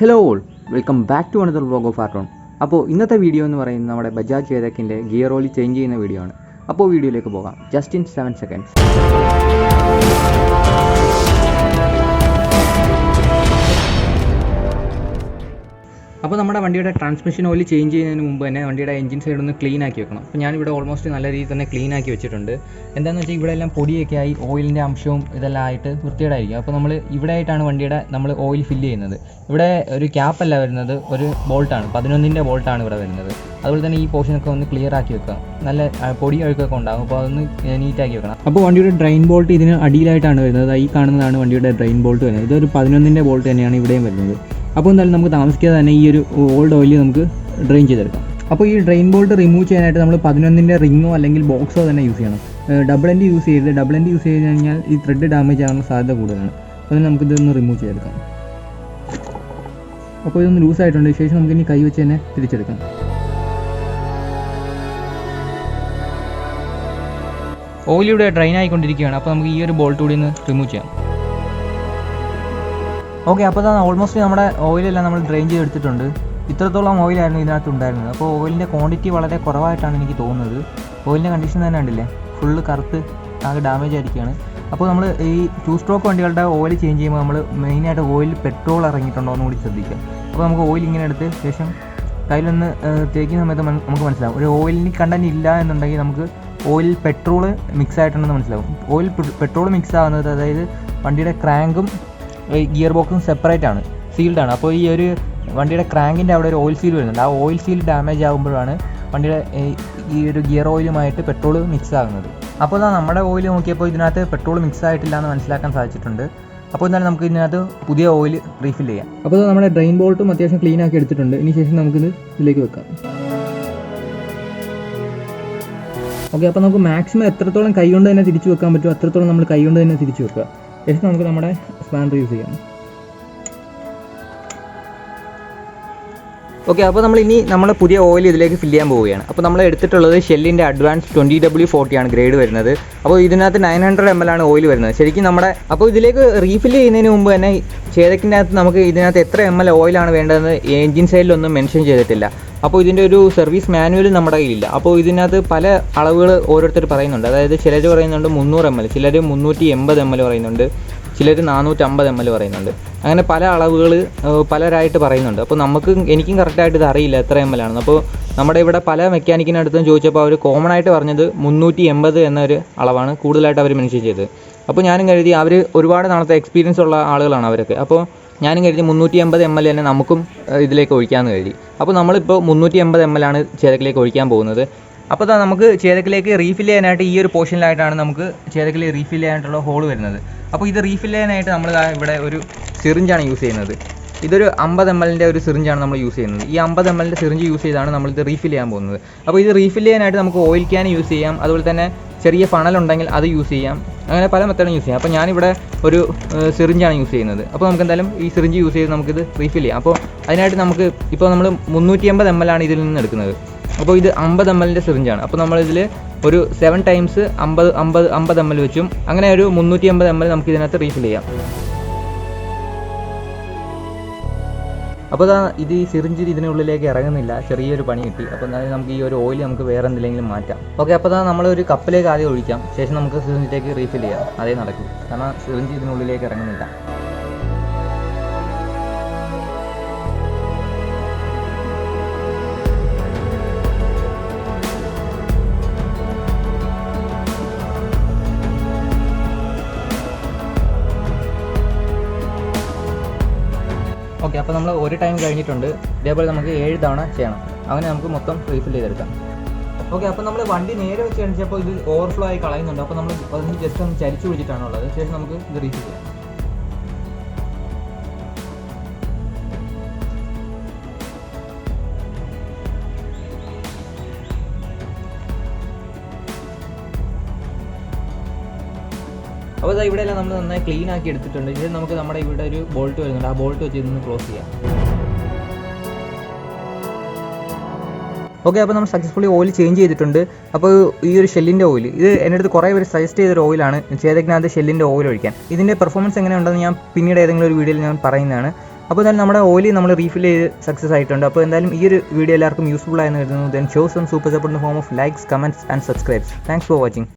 Hello all, welcome back to another vlog of ആർട്ടോൺ. അപ്പോൾ ഇന്നത്തെ വീഡിയോ എന്ന് പറയുന്നത് നമ്മുടെ ബജാജ് ചേതക്കിൻ്റെ ഗിയർ ഓയിൽ ചേഞ്ച് ചെയ്യുന്ന വീഡിയോ ആണ്. അപ്പോൾ വീഡിയോയിലേക്ക് പോകാം. Just in 7 seconds. അപ്പോൾ നമ്മുടെ വണ്ടിയുടെ ട്രാൻസ്മിഷൻ ഓയിൽ ചേഞ്ച് ചെയ്യുന്നതിന് മുമ്പ് തന്നെ വണ്ടിയുടെ എഞ്ചിൻ സൈഡ് ഒന്ന് ക്ലീൻ ആക്കി വെക്കണം. അപ്പോൾ ഞാനിവിടെ ഓൾമോസ്റ്റ് നല്ല രീതിയിൽ തന്നെ ക്ലീൻ ആക്കി വെച്ചിട്ടുണ്ട്. എന്താണെന്ന് വെച്ചാൽ ഇവിടെ എല്ലാം പൊടിയൊക്കെ ആയി ഓയിലിൻ്റെ അംശവും ഇതെല്ലാം ആയിട്ട് വൃത്തികേടായിരിക്കും. അപ്പോൾ നമ്മൾ ഇവിടെ ആയിട്ടാണ് വണ്ടിയുടെ നമ്മൾ ഓയിൽ ഫില്ല് ചെയ്യുന്നത്. ഇവിടെ ഒരു ക്യാപ്പല്ല വരുന്നത്, ഒരു ബോൾട്ടാണ്, 11ൻ്റെ ബോൾട്ടാണ് ഇവിടെ വരുന്നത്. അതുപോലെ തന്നെ ഈ പോർഷനൊക്കെ ഒന്ന് ക്ലിയർ ആക്കി വെക്കാം. നല്ല പൊടി അഴുക്കൊക്കെ ഉണ്ടാകും, അപ്പോൾ അതൊന്ന് നീറ്റാക്കി വെക്കണം. അപ്പോൾ വണ്ടിയുടെ ഡ്രെയിൻ ബോൾട്ട് ഇതിന് അടിയിലായിട്ടാണ് വരുന്നത്. ഈ കാണുന്നതാണ് വണ്ടിയുടെ ഡ്രെയിൻ ബോൾട്ട് വരുന്നത്. ഇതൊരു 11ൻ്റെ ബോൾട്ട് തന്നെയാണ് ഇവിടെയും വരുന്നത്. അപ്പോൾ എന്തായാലും നമുക്ക് താമസിക്കാതെ തന്നെ ഈ ഒരു ഓൾഡ് ഓയിൽ നമുക്ക് ഡ്രെയിൻ ചെയ്തെടുക്കാം. അപ്പോൾ ഈ ഡ്രെയിൻ ബോൾട്ട് റിമൂവ് ചെയ്യാനായിട്ട് നമ്മൾ 11ൻ്റെ റിങ്ങോ അല്ലെങ്കിൽ ബോക്സോ തന്നെ യൂസ് ചെയ്യണം. ഡബിൾ എൻഡ് യൂസ് ചെയ്ത് കഴിഞ്ഞാൽ ഈ ത്രെഡ് ഡാമേജ് ആകാനുള്ള സാധ്യത കൂടുതലാണ്. അപ്പോൾ നമുക്കിതൊന്ന് റിമൂവ് ചെയ്തെടുക്കാം. അപ്പോൾ ഇതൊന്ന് ലൂസായിട്ടുണ്ട്. ശേഷം നമുക്കിനി കൈ വെച്ച് തന്നെ തിരിച്ചെടുക്കാം. ഓയിൽ ഇവിടെ ഡ്രെയിൻ ആയിക്കൊണ്ടിരിക്കുകയാണ്. അപ്പോൾ നമുക്ക് ഈ ഒരു ബോൾട്ട് കൂടി ഒന്ന് റിമൂവ് ചെയ്യാം. ഓക്കെ, അപ്പോൾ ഓൾമോസ്റ്റ് നമ്മുടെ ഓയിലെല്ലാം നമ്മൾ ഡ്രെയിൻ ചെയ്തെടുത്തിട്ടുണ്ട്. ഇത്രത്തോളം ഓയിലായിരുന്നു ഇതിനകത്ത് ഉണ്ടായിരുന്നത്. അപ്പോൾ ഓയിലിൻ്റെ ക്വാണ്ടിറ്റി വളരെ കുറവായിട്ടാണ് എനിക്ക് തോന്നുന്നത്. ഓയിലിൻ്റെ കണ്ടീഷൻ തന്നെ ഉണ്ടല്ലേ, ഫുള്ള് കറുത്ത് ആകെ ഡാമേജ് ആയിരിക്കുകയാണ്. അപ്പോൾ നമ്മൾ ഈ 2 സ്ട്രോക്ക് വണ്ടികളുടെ ഓയിൽ ചേഞ്ച് ചെയ്യുമ്പോൾ നമ്മൾ മെയിനായിട്ട് ഓയിൽ പെട്രോൾ ഇറങ്ങിയിട്ടുണ്ടോ എന്ന് കൂടി ശ്രദ്ധിക്കുക. അപ്പോൾ നമുക്ക് ഓയിൽ ഇങ്ങനെ എടുത്ത് ശേഷം കയ്യിലൊന്ന് തേക്കുന്ന സമയത്ത് നമുക്ക് മനസ്സിലാവും. ഒരു ഓയിലിന് കണ്ടന്റ് ഇല്ല എന്നുണ്ടെങ്കിൽ നമുക്ക് ഓയിൽ പെട്രോൾ മിക്സ് ആയിട്ടുണ്ടെന്ന് മനസ്സിലാവും. ഓയിൽ പെട്രോൾ മിക്സ് ആകുന്നത്, അതായത് വണ്ടിയുടെ ക്രാങ്കും ഗിയർ ബോക്സും സെപ്പറേറ്റ് ആണ്, സീൽഡാണ്. അപ്പോൾ ഈ ഒരു വണ്ടിയുടെ ക്രാങ്കിൻ്റെ അവിടെ ഒരു ഓയിൽ സീൽ വരുന്നുണ്ട്. ആ ഓയിൽ സീൽ ഡാമേജ് ആകുമ്പോഴാണ് വണ്ടിയുടെ ഈ ഒരു ഗിയർ ഓയിലുമായിട്ട് പെട്രോൾ മിക്സ് ആകുന്നത്. അപ്പോൾ നമ്മുടെ ഓയിൽ നോക്കിയപ്പോൾ ഇതിനകത്ത് പെട്രോൾ മിക്സ് ആയിട്ടില്ല എന്ന് മനസ്സിലാക്കാൻ സാധിച്ചിട്ടുണ്ട്. അപ്പോൾ എന്നാലും നമുക്ക് ഇതിനകത്ത് പുതിയ ഓയിൽ റീഫിൽ ചെയ്യാം. അപ്പോൾ നമ്മുടെ ഡ്രെയിൻ ബോൾട്ടും അത്യാവശ്യം ക്ലീൻ ആക്കി എടുത്തിട്ടുണ്ട്. ഇനി ശേഷം നമുക്കിത് ഇതിലേക്ക് വെക്കാം. ഓക്കെ, അപ്പോൾ നമുക്ക് മാക്സിമം എത്രത്തോളം കൈ കൊണ്ട് തന്നെ തിരിച്ചു വെക്കാൻ പറ്റുമോ അത്രത്തോളം നമ്മൾ കൈ കൊണ്ട് തന്നെ തിരിച്ചു വെക്കുക. ശേഷം നമുക്ക് നമ്മുടെ സ്പാനർ യൂസ് ചെയ്യാം. ഓക്കെ, അപ്പോൾ നമ്മൾ പുതിയ ഓയിൽ ഇതിലേക്ക് ഫില്ല് ചെയ്യാൻ പോവുകയാണ്. അപ്പോൾ നമ്മൾ എടുത്തിട്ടുള്ളത് ഷെല്ലിൻ്റെ അഡ്വാൻസ് 20W40 ആണ് ഗ്രേഡ് വരുന്നത്. അപ്പോൾ ഇതിനകത്ത് 900 ml ആണ് ഓയിൽ വരുന്നത്. ശരിക്കും അപ്പോൾ ഇതിലേക്ക് റീഫില്ല് ചെയ്യുന്നതിന് മുമ്പ് തന്നെ ചേതക്കിൻ്റെ അകത്ത് നമുക്ക് ഇതിനകത്ത് എത്ര ml ഓയിലാണ് വേണ്ടതെന്ന് എൻജിൻ സൈഡിലൊന്നും മെൻഷൻ ചെയ്തിട്ടില്ല. അപ്പോൾ ഇതിൻ്റെ ഒരു സർവീസ് മാനുവൽ നമ്മുടെ കയ്യിലില്ല. അപ്പോൾ ഇതിനകത്ത് പല അളവുകൾ ഓരോരുത്തർ പറയുന്നുണ്ട്. അതായത് ചിലർ പറയുന്നുണ്ട് 300 ml, ചിലർ 380 ml പറയുന്നുണ്ട്, ചിലർ 450 ml പറയുന്നുണ്ട്. അങ്ങനെ പല അളവുകൾ പലരായിട്ട് പറയുന്നുണ്ട്. അപ്പോൾ എനിക്കും കറക്റ്റായിട്ട് ഇത് അറിയില്ല എത്ര ml ആണെന്ന്. അപ്പോൾ നമ്മുടെ ഇവിടെ പല മെക്കാനിക്കിനടുത്തും ചോദിച്ചപ്പോൾ അവർ കോമൺ ആയിട്ട് പറഞ്ഞത് 380 എന്നൊരു അളവാണ് കൂടുതലായിട്ട് അവർ മെൻഷൻ ചെയ്തത്. അപ്പോൾ ഞാനും കരുതി അവർ ഒരുപാട് നാളത്തെ എക്സ്പീരിയൻസ് ഉള്ള ആളുകളാണ് അവരൊക്കെ. അപ്പോൾ ഞാനും കരുതി 380 ml തന്നെ നമുക്കും ഇതിലേക്ക് ഒഴിക്കാമെന്ന് കരുതി. അപ്പോൾ നമ്മളിപ്പോൾ 380 ml ആണ് ചേതക്കിലേക്ക് ഒഴിക്കാൻ പോകുന്നത്. അപ്പോൾ നമുക്ക് ചേതക്കിലേക്ക് റീഫിൽ ചെയ്യാനായിട്ട് ഈ ഒരു പോർഷനിലായിട്ടാണ് നമുക്ക് ചേതക്കിൽ റീഫിൽ ചെയ്യാനായിട്ടുള്ള ഹോൾ വരുന്നത്. അപ്പോൾ ഇത് റീഫിൽ ചെയ്യാനായിട്ട് നമ്മൾ ഇവിടെ ഒരു സിറിഞ്ചാണ് യൂസ് ചെയ്യുന്നത്. ഇതൊരു 50 ml ഒരു സിറിഞ്ചാണ് നമ്മൾ യൂസ് ചെയ്യുന്നത്. ഈ 50 ml സിറിഞ്ച് യൂസ് ചെയ്താണ് നമ്മളിത് റീഫിൽ ചെയ്യാൻ പോകുന്നത്. അപ്പോൾ ഇത് റീഫിൽ ചെയ്യാനായിട്ട് നമുക്ക് ഓയിൽ ക്യാൻ യൂസ് ചെയ്യാം, അതുപോലെ തന്നെ ചെറിയ ഫണലുണ്ടെങ്കിൽ അത് യൂസ് ചെയ്യാം. അങ്ങനെ പല മെത്തേഡും യൂസ് ചെയ്യാം. അപ്പോൾ ഞാനിവിടെ ഒരു സിറിഞ്ചാണ് യൂസ് ചെയ്യുന്നത്. അപ്പോൾ നമുക്ക് എന്തായാലും ഈ സിറിഞ്ച് യൂസ് ചെയ്ത് നമുക്കിത് റീഫിൽ ചെയ്യാം. അപ്പോൾ അതിനായിട്ട് നമുക്ക് ഇപ്പോൾ നമ്മൾ 380 ml ആണ് ഇതിൽ നിന്ന് എടുക്കുന്നത്. അപ്പോൾ ഇത് 50 ml സിറിഞ്ചാണ്. അപ്പോൾ നമ്മളിതിൽ ഒരു 7 times 50 ml വെച്ചും അങ്ങനെ ഒരു 380 ml നമുക്ക് ഇതിനകത്ത് റീഫിൽ ചെയ്യാം. അപ്പോൾ ഇത് ഈ സിറിഞ്ച് ഇതിനുള്ളിലേക്ക് ഇറങ്ങുന്നില്ല, ചെറിയൊരു പണി കിട്ടി. അപ്പോൾ എന്തായാലും നമുക്ക് ഈ ഒരു ഓയിൽ നമുക്ക് വേറെ എന്തെങ്കിലും മാറ്റാം. ഓക്കെ, അപ്പോൾ നമ്മളൊരു കപ്പിലേക്ക് ആദ്യം ഒഴിക്കാം. ശേഷം നമുക്ക് സിറിഞ്ചിലേക്ക് റീഫിൽ ചെയ്യാം. അതേ നടക്കും, കാരണം സിറിഞ്ച് ഇതിനുള്ളിലേക്ക് ഇറങ്ങുന്നില്ല. ഓക്കെ, അപ്പോൾ നമ്മൾ ഒരു ടൈം കഴിഞ്ഞിട്ടുണ്ട്. ഇതേപോലെ നമുക്ക് 7 തവണ ചെയ്യണം. അങ്ങനെ നമുക്ക് മൊത്തം റീഫിൽ ചെയ്തെടുക്കാം. ഓക്കെ, അപ്പോൾ നമ്മൾ വണ്ടി നേരെ വെച്ച് കാണിച്ചപ്പോൾ ഇത് ഓവർഫ്ലോ ആയി കളയുന്നുണ്ട്. അപ്പോൾ നമ്മൾ അതിന് ജസ്റ്റ് ഒന്ന് ചരിച്ചു പിടിച്ചിട്ടാണുള്ളത്. ശേഷം നമുക്ക് ഇത് റീഫിൽ ചെയ്യാം. അപ്പോൾ ഇവിടെയെല്ലാം നമ്മൾ നന്നായി ക്ലീൻ ആക്കി എടുത്തിട്ടുണ്ട്. ഇത് നമുക്ക് നമ്മുടെ ഇവിടെ ഒരു ബോൾട്ട് വരുന്നുണ്ട്. ആ ബോൾട്ട് വെച്ച് ഇതൊന്ന് ക്ലോസ് ചെയ്യാം. ഓക്കെ, അപ്പോൾ നമ്മൾ സക്സസ്ഫുള്ളി ഓയിൽ ചേഞ്ച് ചെയ്തിട്ടുണ്ട്. അപ്പോൾ ഈ ഒരു ഷെല്ലിൻ്റെ ഓയിൽ, ഇത് എൻ്റെ അടുത്ത് കുറേ പേര് സജസ്റ്റ് ചെയ്തൊരു ഓയിലാണ് ചേതക്കിനകത്ത് ഷെല്ലിൻ്റെ ഓയിൽ ഒഴിക്കാൻ. ഇതിൻ്റെ പെർഫോമൻസ് എങ്ങനെയുണ്ടെന്ന് ഞാൻ പിന്നീട് ഏതെങ്കിലും ഒരു വീഡിയോയിൽ ഞാൻ പറയുന്നതാണ്. അപ്പോൾ എന്തായാലും നമ്മുടെ ഓയിൽ നമ്മൾ റീഫിൽ ചെയ്ത് സക്സസ് ആയിട്ടുണ്ട്. അപ്പോൾ എന്തായാലും ഈ ഒരു വീഡിയോ എല്ലാവർക്കും യൂസ്ഫുൾ ആയെന്ന് കരുതുന്നു. Then show some super support in the form of likes, comments and subscribes. Thanks for watching.